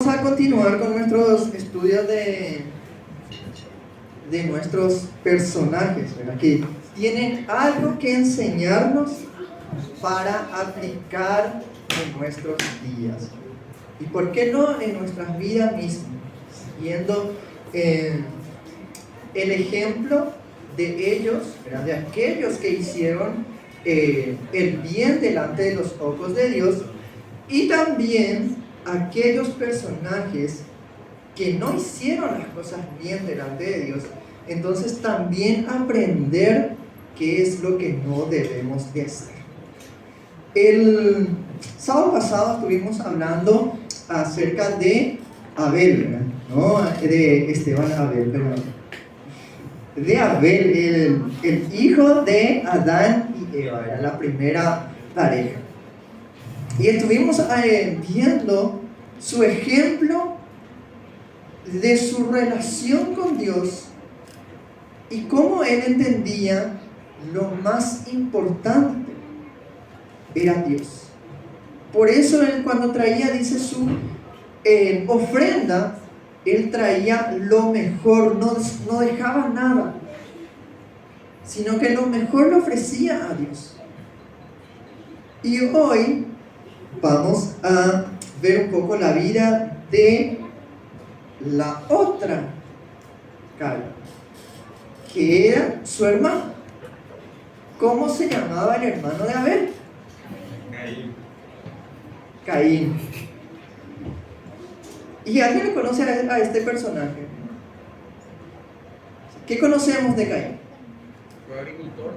Vamos a continuar con nuestros estudios de nuestros personajes, ¿verdad? Que tienen algo que enseñarnos para aplicar en nuestros días. ¿Y por qué no en nuestras vidas mismas? Siguiendo el ejemplo de ellos, ¿verdad? De aquellos que hicieron el bien delante de los ojos de Dios, y también aquellos personajes que no hicieron las cosas bien delante de Dios. Entonces también aprender qué es lo que no debemos de hacer. El sábado pasado estuvimos hablando acerca de Abel, ¿verdad? No de Esteban Abel, perdón. De Abel, el hijo de Adán y Eva, era la primera pareja. Y estuvimos viendo su ejemplo de su relación con Dios y cómo él entendía lo más importante era Dios. Por eso él, cuando traía, dice, su ofrenda, él traía lo mejor, no dejaba nada, sino que lo mejor lo ofrecía a Dios. Y hoy vamos a ver un poco la vida de la otra Caín, que era su hermano. ¿Cómo se llamaba el hermano de Abel? Caín. ¿Y alguien le conoce a este personaje? ¿Qué conocemos de Caín? Fue agricultor.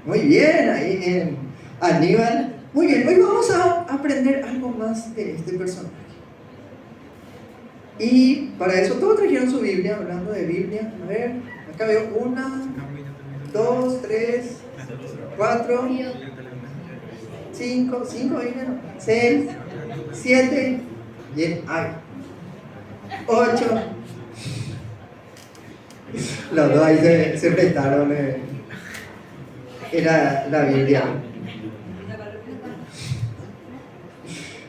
Muy bien, ahí en Aníbal. Muy bien, hoy vamos a aprender algo más de este personaje. Y para eso todos trajeron su Biblia, hablando de Biblia. A ver, acá veo 1, 2, 3, 4, 5, 6, 7, 8. Los dos ahí se enfrentaron. Era la Biblia.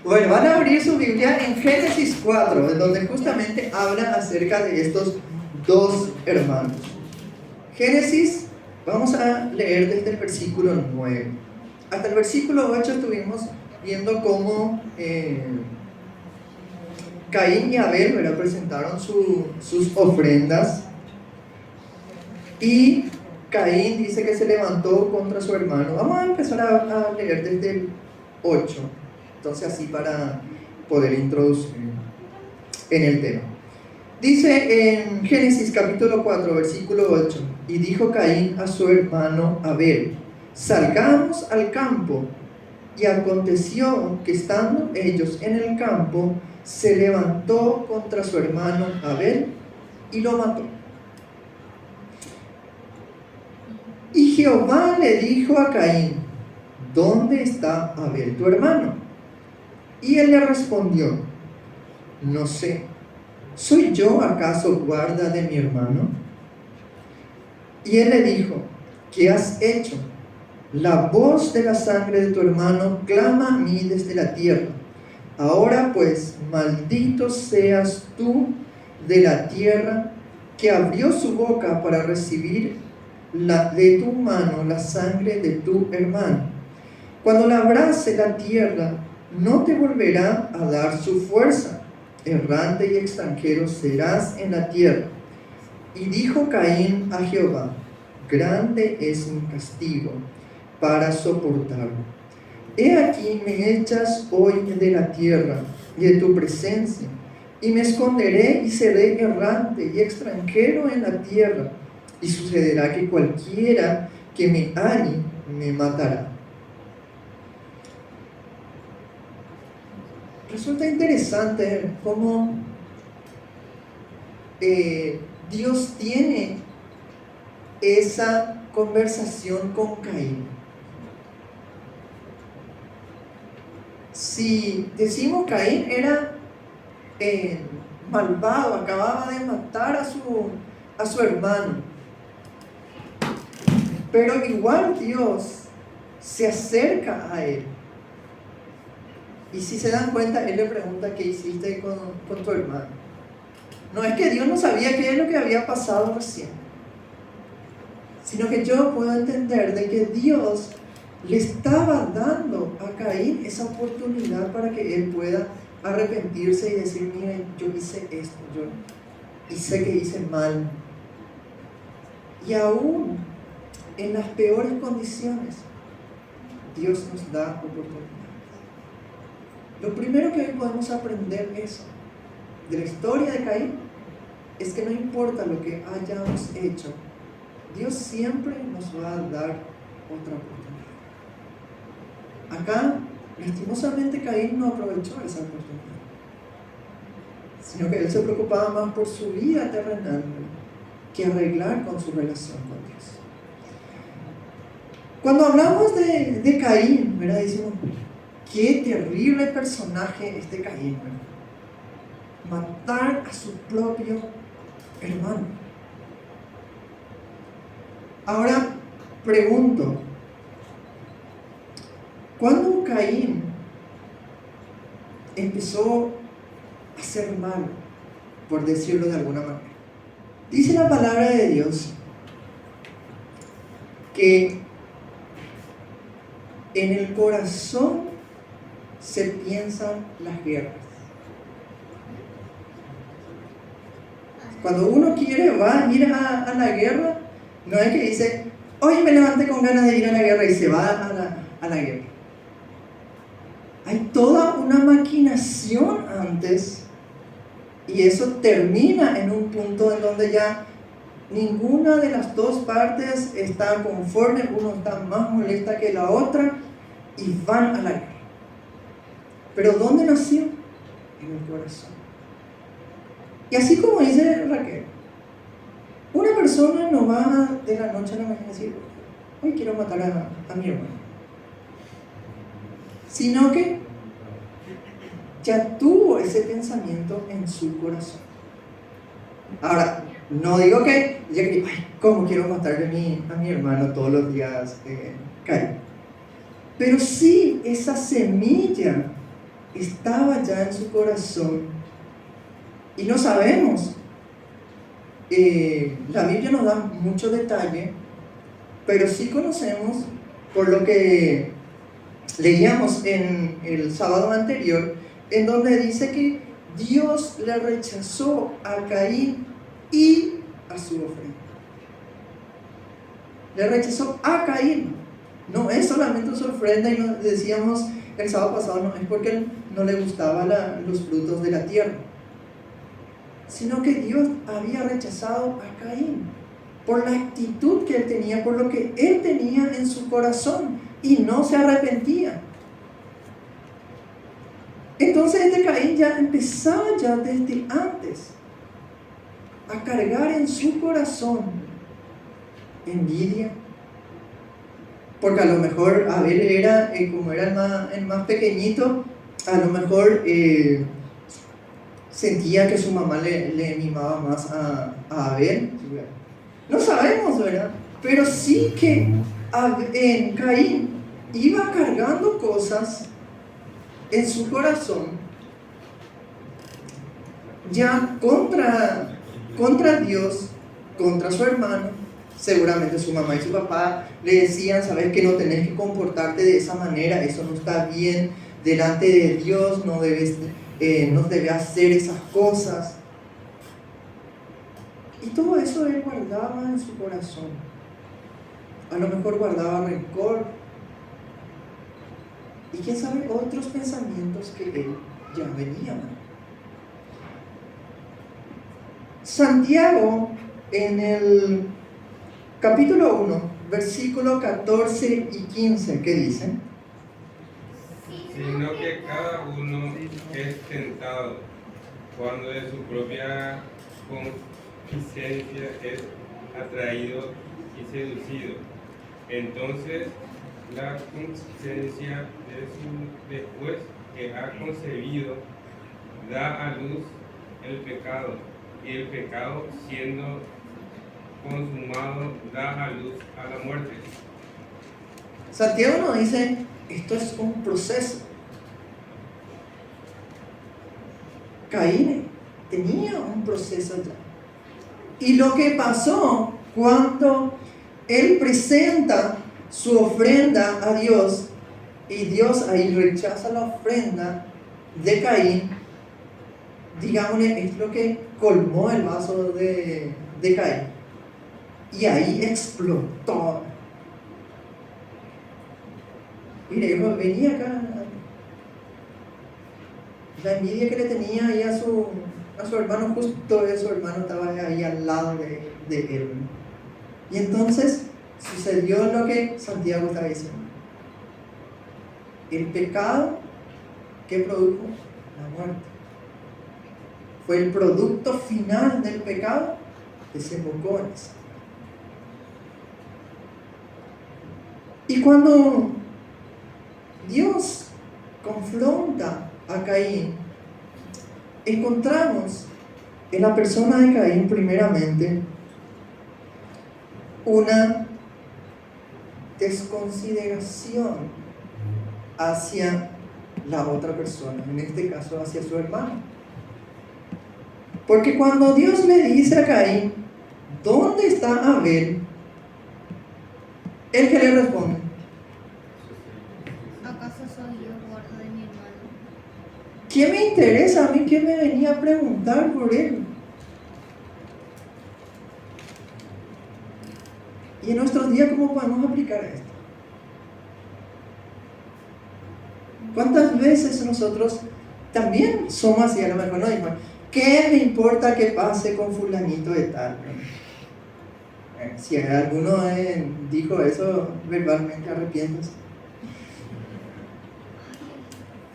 Bueno, van a abrir su Biblia en Génesis 4, en donde justamente habla acerca de estos dos hermanos. Génesis, vamos a leer desde el versículo 9. Hasta el versículo 8 estuvimos viendo cómo Caín y Abel, ¿verdad?, presentaron sus ofrendas. Y Caín dice que se levantó contra su hermano. Vamos a empezar a leer desde el 8. Entonces, así para poder introducir en el tema. Dice en Génesis capítulo 4, versículo 8: y dijo Caín a su hermano Abel: salgamos al campo. Y aconteció que estando ellos en el campo, se levantó contra su hermano Abel y lo mató. Y Jehová le dijo a Caín: ¿dónde está Abel tu hermano? Y él le respondió: no sé, ¿soy yo acaso guarda de mi hermano? Y él le dijo: ¿qué has hecho? La voz de la sangre de tu hermano clama a mí desde la tierra. Ahora pues, maldito seas tú de la tierra, que abrió su boca para recibir de tu mano la sangre de tu hermano. Cuando labrase la tierra, no te volverá a dar su fuerza. Errante y extranjero serás en la tierra. Y dijo Caín a Jehová: grande es mi castigo para soportarlo. He aquí me echas hoy de la tierra y de tu presencia, y me esconderé y seré errante y extranjero en la tierra, y sucederá que cualquiera que me halle me matará. Resulta interesante cómo Dios tiene esa conversación con Caín. Si decimos Caín era malvado, acababa de matar a su hermano, pero igual Dios se acerca a él Y si se dan cuenta, él le pregunta: ¿qué hiciste con tu hermano? No es que Dios no sabía qué es lo que había pasado recién, sino que yo puedo entender de que Dios le estaba dando a Caín esa oportunidad para que él pueda arrepentirse y decir: miren, yo hice esto, yo hice que hice mal. Y aún en las peores condiciones, Dios nos da oportunidades. Lo primero que hoy podemos aprender eso de la historia de Caín es que no importa lo que hayamos hecho, Dios siempre nos va a dar otra oportunidad. Acá, lastimosamente, Caín no aprovechó esa oportunidad, sino que él se preocupaba más por su vida terrenal que arreglar con su relación con Dios. Cuando hablamos de Caín, ¿verdad? Decimos: qué terrible personaje este Caín, ¿verdad? Matar a su propio hermano. Ahora pregunto, ¿cuándo Caín empezó a ser malo, por decirlo de alguna manera? Dice la palabra de Dios que en el corazón se piensan las guerras. Cuando uno va a ir a la guerra, no es que dice: hoy me levanté con ganas de ir a la guerra, y se va a la guerra. Hay toda una maquinación antes, y eso termina en un punto en donde ya ninguna de las dos partes está conforme, uno está más molesta que la otra, y van a la guerra. Pero ¿dónde nació? En el corazón. Y así como dice Raquel, una persona no va de la noche a la mañana a decir: hoy quiero matar a mi hermano, sino que ya tuvo ese pensamiento en su corazón. Ahora, no digo que llegue: ay, ¿cómo quiero matar a mi hermano todos los días? Cae. Pero sí, esa semilla estaba ya en su corazón. Y no sabemos, la Biblia nos da mucho detalle, pero sí conocemos, por lo que leíamos en el sábado anterior, en donde dice que Dios le rechazó a Caín y a su ofrenda. Le rechazó a Caín. No es solamente su ofrenda, y nos decíamos el sábado pasado, no es porque no le gustaban los frutos de la tierra, sino que Dios había rechazado a Caín por la actitud que él tenía, por lo que él tenía en su corazón, y no se arrepentía. Entonces este Caín ya empezaba ya desde antes a cargar en su corazón envidia, porque a lo mejor Abel era, como era el más pequeñito, a lo mejor sentía que su mamá le mimaba más a Abel. No sabemos, ¿verdad? Pero sí que en Caín iba cargando cosas en su corazón ya contra Dios, contra su hermano. Seguramente su mamá y su papá le decían: sabes que no tenés que comportarte de esa manera, eso no está bien delante de Dios, no debes hacer esas cosas. Y todo eso él guardaba en su corazón. A lo mejor guardaba rencor, y quién sabe otros pensamientos que él ya venían. Santiago, en el capítulo 1, versículos 14 y 15, ¿qué dicen? Sino que cada uno es tentado cuando de su propia concupiscencia es atraído y seducido. Entonces la concupiscencia después que ha concebido da a luz el pecado, y el pecado, siendo consumado, da a luz a la muerte. Santiago nos dice: esto es un proceso. Caín tenía un proceso ya. Y lo que pasó cuando él presenta su ofrenda a Dios y Dios ahí rechaza la ofrenda de Caín, digámosle, es lo que colmó el vaso de Caín. Y ahí explotó. Mire, yo venía acá, la envidia que le tenía ahí a su hermano, justo su hermano estaba ahí al lado de él. Y entonces sucedió lo que Santiago está diciendo. El pecado que produjo la muerte fue el producto final del pecado, desembocó en eso. Y cuando Dios confronta a Caín, encontramos en la persona de Caín primeramente una desconsideración hacia la otra persona, en este caso hacia su hermano. Porque cuando Dios le dice a Caín, ¿dónde está Abel?, ¿él qué le responde? ¿Acaso soy yo guarda de mi hermano? ¿Qué me interesa a mí que me venía a preguntar por él? Y en nuestros días, ¿cómo podemos aplicar esto? ¿Cuántas veces nosotros también somos así? A lo mejor no digo, ¿qué me importa que pase con fulanito de tal? Si alguno dijo eso verbalmente, arrepiéntase.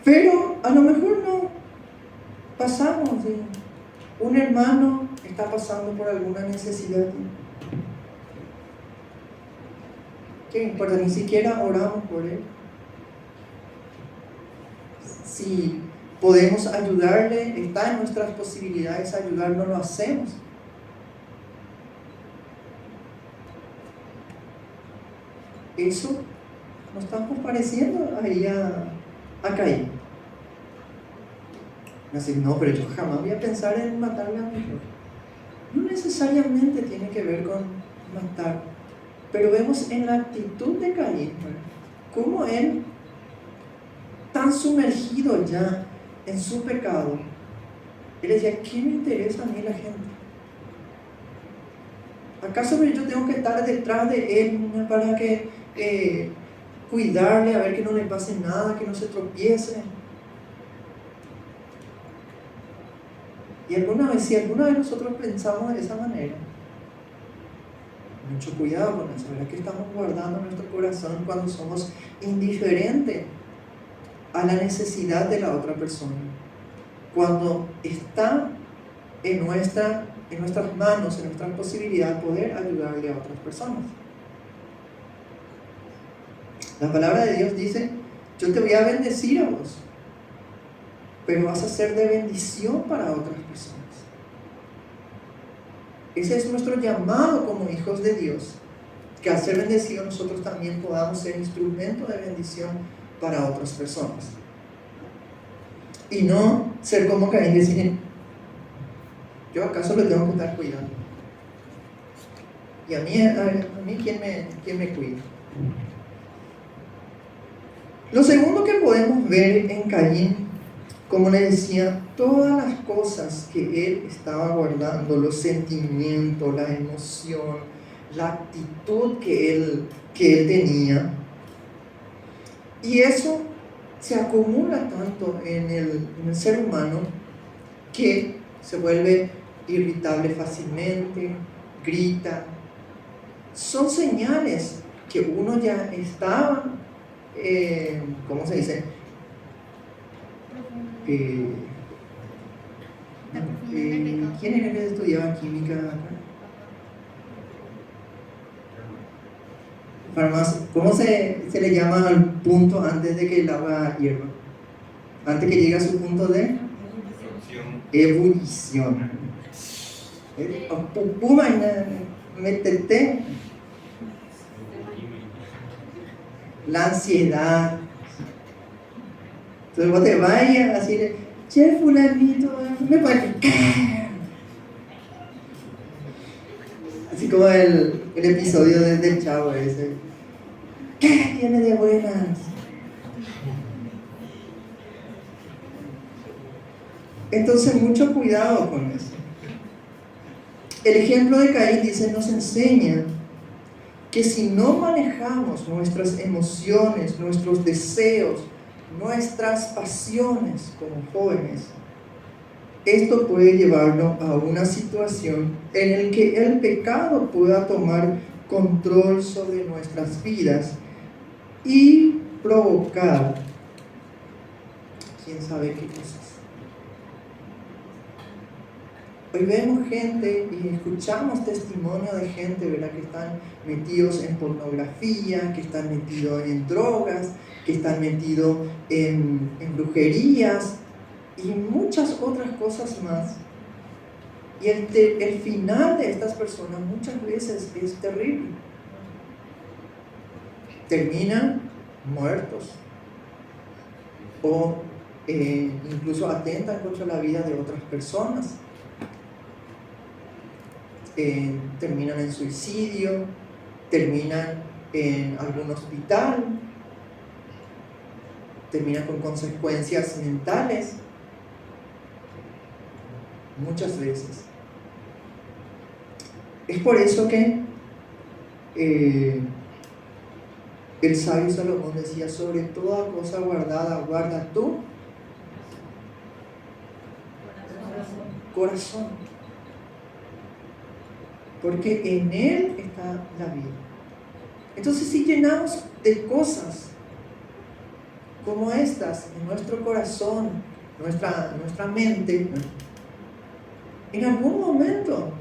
Pero a lo mejor no pasamos. ¿Sí? Un hermano está pasando por alguna necesidad. ¿Qué me importa? Ni siquiera oramos por él. Si podemos ayudarle, está en nuestras posibilidades ayudarlo, lo hacemos. Eso nos estamos pareciendo ahí a Caín. Así, no, pero yo jamás voy a pensar en matarle a mi hijo. No necesariamente tiene que ver con matar, pero vemos en la actitud de Caín cómo él, tan sumergido ya en su pecado, él decía, ¿qué me interesa a mí la gente? ¿Acaso yo tengo que estar detrás de él para que cuidarle, a ver que no le pase nada, que no se tropiece? Y si alguna vez nosotros pensamos de esa manera, mucho cuidado con eso, ¿verdad? Que estamos guardando nuestro corazón cuando somos indiferentes a la necesidad de la otra persona, cuando está en nuestras manos, en nuestra posibilidad poder ayudarle a otras personas. La palabra de Dios dice, yo te voy a bendecir a vos, pero vas a ser de bendición para otras personas. Ese es nuestro llamado como hijos de Dios, que al ser bendecidos nosotros también podamos ser instrumento de bendición para otras personas. Y no ser como Caín y decir, ¿yo acaso le tengo que estar cuidando? ¿Y a mí quién me cuida? Lo segundo que podemos ver en Caín, como le decía, todas las cosas que él estaba guardando, los sentimientos, la emoción, la actitud que él tenía, y eso se acumula tanto en el ser humano que se vuelve irritable fácilmente, grita. Son señales que uno ya estaba, ¿cómo se dice? ¿Quién era el que estudiaba química acá? ¿Cómo se le llama al punto antes de que el agua hierva? Antes que llegue a su punto de ebullición. Puma, métete. La ansiedad. Entonces vos te vayas así, che fulanito, me parece. Así como el episodio del Chavo ese. ¿Qué tiene de buenas? Entonces, mucho cuidado con eso. El ejemplo de Caín, dice, nos enseña que si no manejamos nuestras emociones, nuestros deseos, nuestras pasiones como jóvenes, esto puede llevarnos a una situación en la que el pecado pueda tomar control sobre nuestras vidas y provocar quién sabe qué cosas. Hoy vemos gente y escuchamos testimonio de gente, ¿verdad?, que están metidos en pornografía, que están metidos en drogas, que están metidos en brujerías y muchas otras cosas más. Y el final de estas personas muchas veces es terrible. Terminan muertos o incluso atentan contra la vida de otras personas. Terminan en suicidio, terminan en algún hospital, terminan con consecuencias mentales, muchas veces. Es por eso que el sabio Salomón decía, sobre toda cosa guardada, guarda tu corazón. Porque en él está la vida. Entonces, si llenamos de cosas como estas en nuestro corazón, nuestra mente, en algún momento,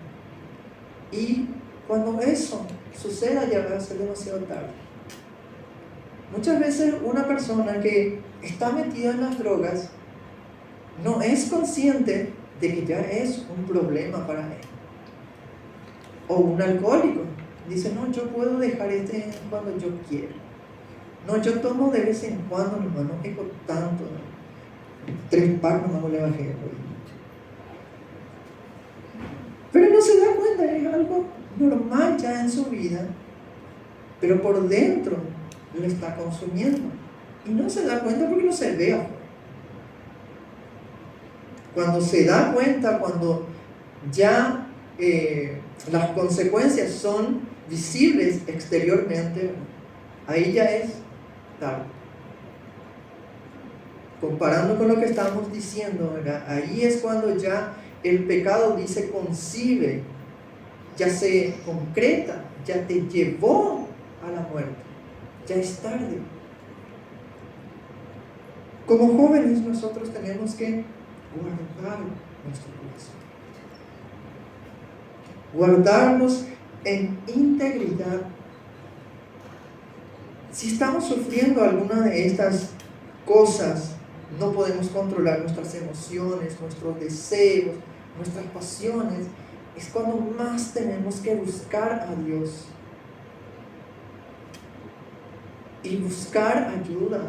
y cuando eso suceda ya va a ser demasiado tarde. Muchas veces una persona que está metida en las drogas no es consciente de que ya es un problema para él. O un alcohólico dice, no, yo puedo dejar cuando yo quiera. No, yo tomo de vez en cuando, nomás, no tengo tanto, ¿no? 3 packs nomás le bajé hoy. Pero no se da cuenta, es algo normal ya en su vida, pero por dentro lo está consumiendo. Y no se da cuenta porque no se ve afuera. Cuando se da cuenta, cuando ya las consecuencias son visibles exteriormente, ahí ya es tarde. Comparando con lo que estamos diciendo, ¿verdad? Ahí es cuando ya el pecado dice concibe, ya se concreta, ya te llevó a la muerte, ya es tarde. Como jóvenes nosotros tenemos que guardar nuestro corazón, guardarnos en integridad. Si estamos sufriendo alguna de estas cosas, no podemos controlar nuestras emociones, nuestros deseos, nuestras pasiones, es cuando más tenemos que buscar a Dios y buscar ayuda.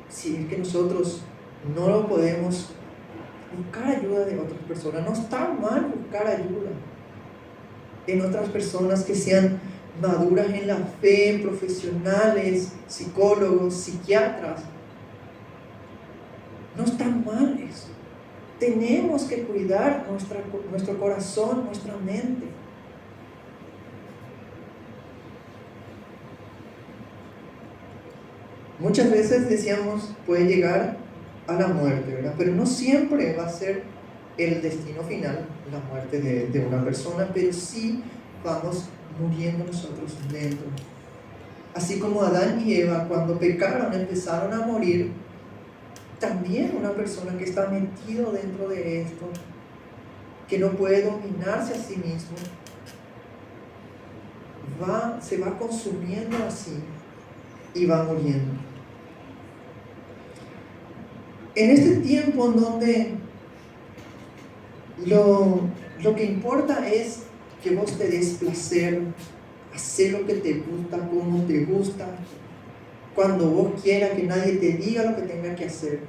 Si es que nosotros no lo podemos, buscar ayuda de otras personas. No está mal buscar ayuda en otras personas que sean maduras en la fe, profesionales, psicólogos, psiquiatras. No está mal eso. Tenemos que cuidar nuestro corazón, nuestra mente. Muchas veces decíamos, puede llegar a la muerte, ¿verdad? Pero no siempre va a ser el destino final, la muerte de una persona, pero sí vamos muriendo nosotros dentro. Así como Adán y Eva, cuando pecaron, empezaron a morir, también una persona que está metido dentro de esto, que no puede dominarse a sí mismo, se va consumiendo así y va muriendo. En este tiempo en donde lo que importa es que vos te des placer, hacer lo que te gusta, como te gusta, cuando vos quieras, que nadie te diga lo que tengas que hacer.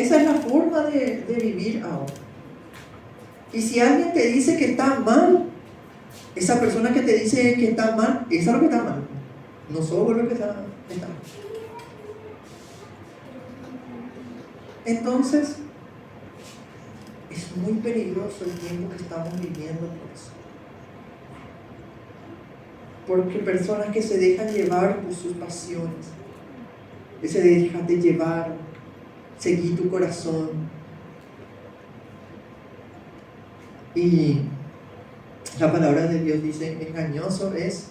Esa es la forma de vivir ahora. Y si alguien te dice que está mal, esa persona que te dice que está mal, esa es lo que está mal. No sos lo que está mal. Entonces, es muy peligroso el tiempo que estamos viviendo por eso. Porque personas que se dejan llevar por sus pasiones, que se dejan de llevar, seguir tu corazón. Y la palabra de Dios dice, engañoso es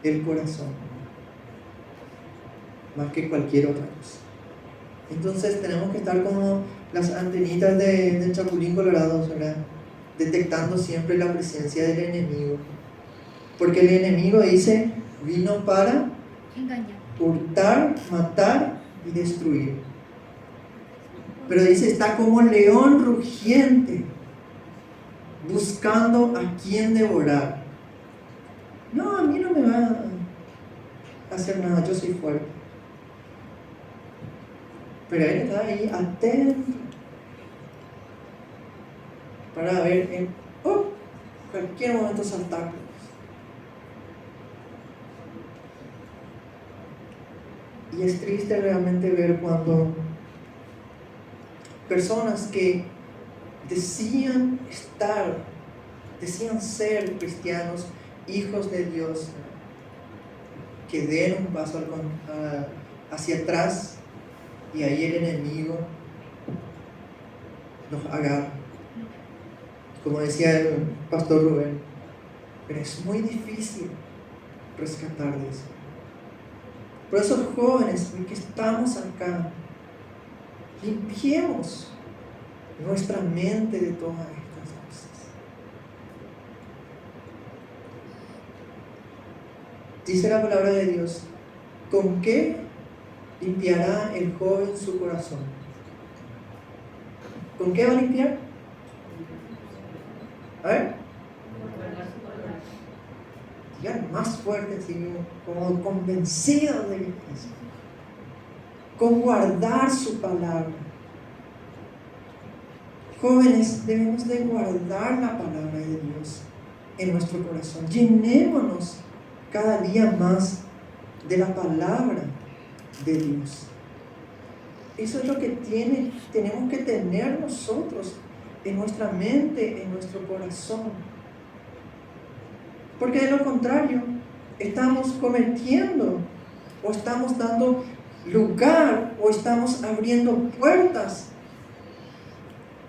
el corazón, más que cualquier otra cosa. Entonces tenemos que estar como las antenitas del chapulín colorado, ¿verdad? Detectando siempre la presencia del enemigo. Porque el enemigo dice, vino para engañar, hurtar, matar y destruir. Pero dice, está como león rugiente, buscando a quien devorar. No, a mí no me va a hacer nada, yo soy fuerte. Pero él está ahí atento para ver en cualquier momento saltar. Y es triste realmente ver cuando personas que decían ser cristianos, hijos de Dios, que den un paso hacia atrás y ahí el enemigo nos agarra. Como decía el pastor Rubén, pero es muy difícil rescatar de eso. Por eso, jóvenes, que estamos acá, limpiemos nuestra mente de todas estas cosas. Dice la palabra de Dios, ¿con qué limpiará el joven su corazón? ¿Con qué va a limpiar? A ver. Digan más fuerte, como convencidos de eso. Con guardar su palabra. Jóvenes, debemos de guardar la palabra de Dios en nuestro corazón. Llenémonos cada día más de la palabra de Dios. Eso es lo que tenemos que tener nosotros en nuestra mente, en nuestro corazón. Porque de lo contrario, estamos cometiendo o estamos dando lugar o estamos abriendo puertas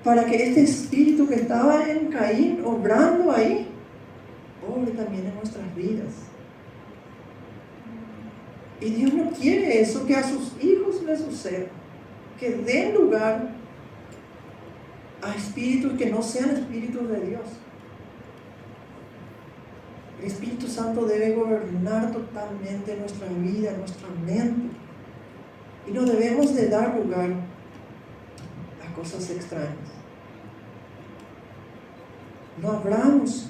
para que este espíritu que estaba en Caín, obrando ahí, obre también en nuestras vidas. Y Dios no quiere eso, que a sus hijos les suceda, que den lugar a espíritus que no sean espíritus de Dios. El Espíritu Santo debe gobernar totalmente nuestra vida, nuestra mente. Y no debemos de dar lugar a cosas extrañas. No abramos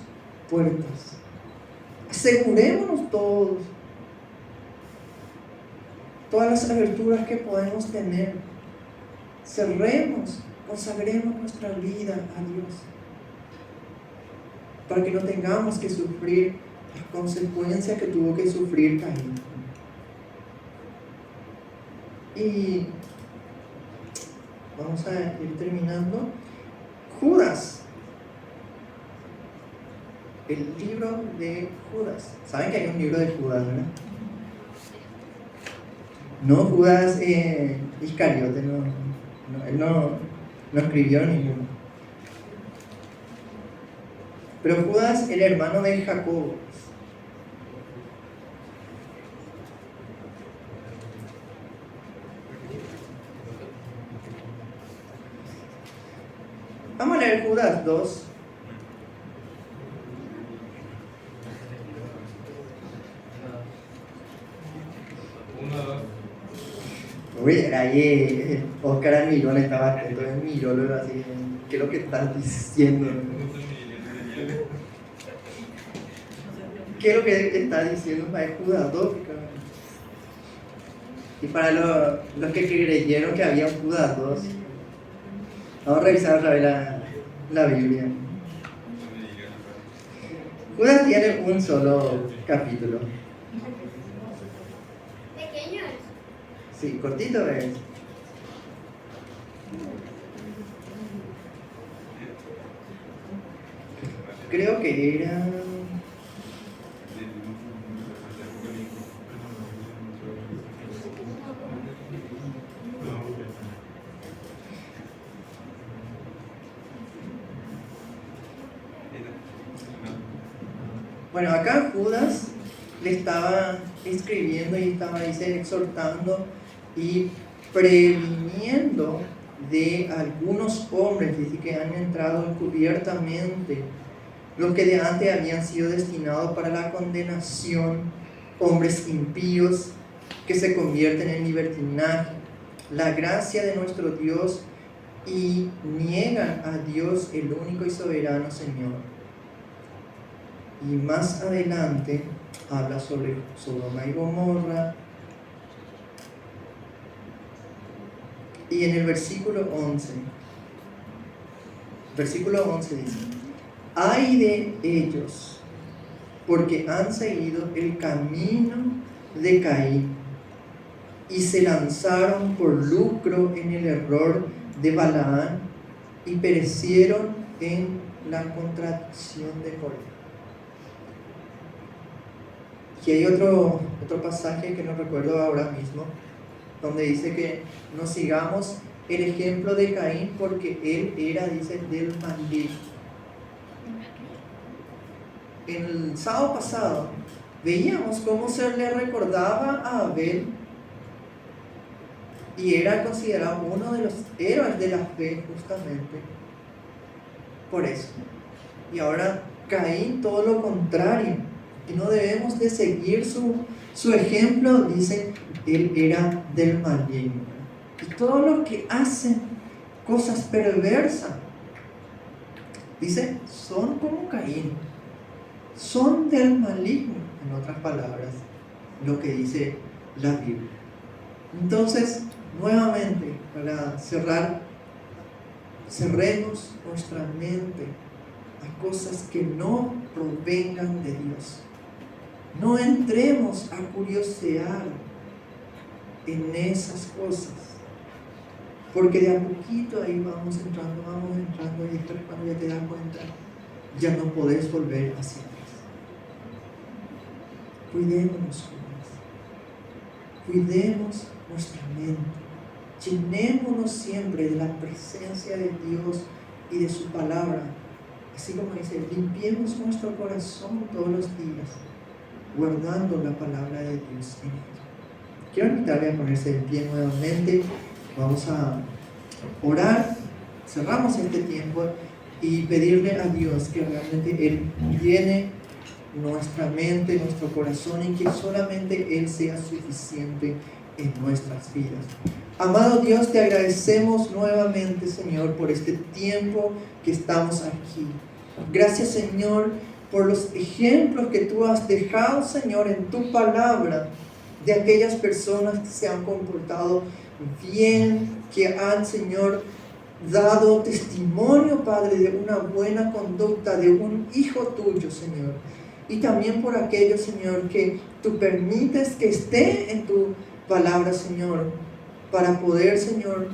puertas. Asegurémonos todas las aberturas que podemos tener. Cerremos, consagremos nuestra vida a Dios, para que no tengamos que sufrir las consecuencias que tuvo que sufrir Caín. Y vamos a ir terminando. Judas, el libro de Judas. ¿Saben que hay un libro de Judas, verdad? No Judas Iscariote, él no escribió ninguno. Pero Judas, el hermano de Jacobo. Vamos a leer Judas 2. Uy, ahí Oscar Almirón estaba atento, en mirólo así, ¿qué es lo que estás diciendo? ¿Qué es lo que está diciendo para Judas 2? Y para los que creyeron que había un Judas 2, Vamos a revisar otra vez la Biblia. Judas tiene un solo capítulo. Pequeño es. Sí, cortito es. Creo que era... Bueno, acá Judas le estaba escribiendo y estaba, dice, exhortando y previniendo de algunos hombres, dice, que han entrado encubiertamente, los que de antes habían sido destinados para la condenación, hombres impíos que se convierten en libertinaje, la gracia de nuestro Dios y niegan a Dios, el único y soberano Señor. Y más adelante habla sobre Sodoma y Gomorra. Y en el versículo 11 dice: ay de ellos, porque han seguido el camino de Caín y se lanzaron por lucro en el error de Balaam y perecieron en la contradicción de Coré. Y hay otro pasaje que no recuerdo ahora mismo, donde dice que no sigamos el ejemplo de Caín porque él era, dice, del maligno. En el sábado pasado veíamos cómo se le recordaba a Abel y era considerado uno de los héroes de la fe justamente por eso. Y ahora Caín, todo lo contrario. Y no debemos de seguir su ejemplo, dice, él era del maligno. Y todos los que hacen cosas perversas, dice, son como Caín, son del maligno, en otras palabras, lo que dice la Biblia. Entonces, nuevamente, para cerrar, cerremos nuestra mente a cosas que no provengan de Dios. No entremos a curiosear en esas cosas, porque de a poquito ahí vamos entrando y después cuando ya te das cuenta, ya no podés volver hacia atrás. Cuidémonos, cuidemos nuestra mente, llenémonos siempre de la presencia de Dios y de su palabra, así como dice, limpiemos nuestro corazón todos los días, guardando la palabra de Dios en él. Quiero invitarle a ponerse de pie nuevamente. Vamos a orar, cerramos este tiempo y pedirle a Dios que realmente Él llene nuestra mente, nuestro corazón y que solamente Él sea suficiente en nuestras vidas. Amado Dios, te agradecemos nuevamente, Señor, por este tiempo que estamos aquí. Gracias, Señor, por los ejemplos que tú has dejado, Señor, en tu palabra, de aquellas personas que se han comportado bien, que han, Señor, dado testimonio, Padre, de una buena conducta, de un hijo tuyo, Señor. Y también por aquellos, Señor, que tú permites que esté en tu palabra, Señor, para poder, Señor,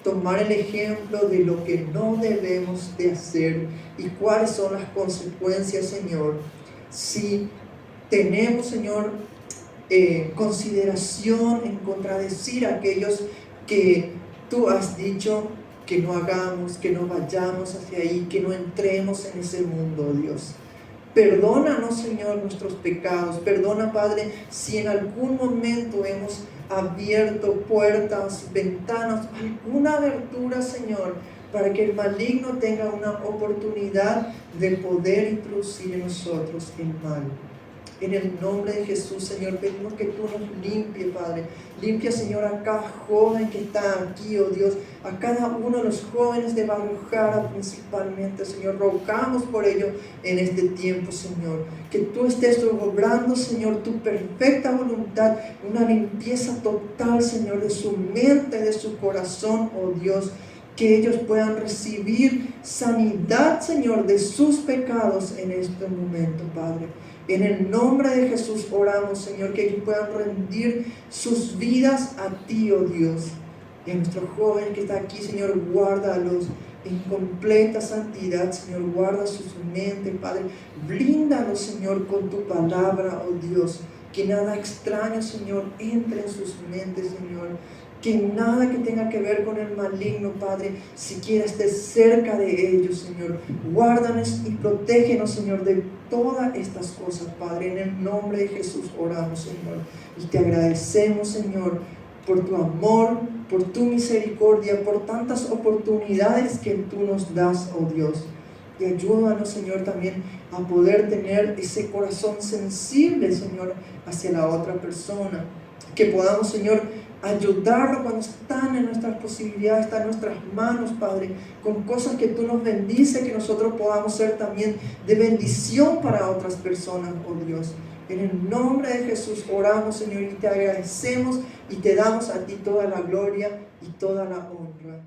tomar el ejemplo de lo que no debemos de hacer y cuáles son las consecuencias, Señor, si tenemos, Señor, consideración en contradecir a aquellos que tú has dicho que no hagamos, que no vayamos hacia ahí, que no entremos en ese mundo, Dios. Perdónanos, Señor, nuestros pecados. Perdona, Padre, si en algún momento hemos abierto puertas, ventanas, alguna abertura, Señor, para que el maligno tenga una oportunidad de poder introducir en nosotros el mal. En el nombre de Jesús, Señor, pedimos que tú nos limpies, Padre. Limpia, Señor, a cada joven que está aquí, oh Dios, a cada uno de los jóvenes de Barrio Jara principalmente, Señor. Rogamos por ello en este tiempo, Señor. Que tú estés obrando, Señor, tu perfecta voluntad, una limpieza total, Señor, de su mente, de su corazón, oh Dios. que ellos puedan recibir sanidad, Señor, de sus pecados en este momento, Padre. En el nombre de Jesús oramos, Señor, que ellos puedan rendir sus vidas a ti, oh Dios. Y a nuestro joven que está aquí, Señor, guárdalos en completa santidad, Señor, guarda su mente, Padre. Blíndalos, Señor, con tu palabra, oh Dios. Que nada extraño, Señor, entre en sus mentes, Señor. Que nada que tenga que ver con el maligno, Padre, siquiera esté cerca de ellos, Señor. Guárdanos y protégenos, Señor, de todas estas cosas, Padre. En el nombre de Jesús oramos, Señor. Y te agradecemos, Señor, por tu amor, por tu misericordia, por tantas oportunidades que tú nos das, oh Dios. Y ayúdanos, Señor, también a poder tener ese corazón sensible, Señor, hacia la otra persona. Que podamos, Señor, ayudarlo cuando están en nuestras posibilidades, están en nuestras manos, Padre, con cosas que tú nos bendices, que nosotros podamos ser también de bendición para otras personas, oh Dios. En el nombre de Jesús oramos, Señor, y te agradecemos y te damos a ti toda la gloria y toda la honra.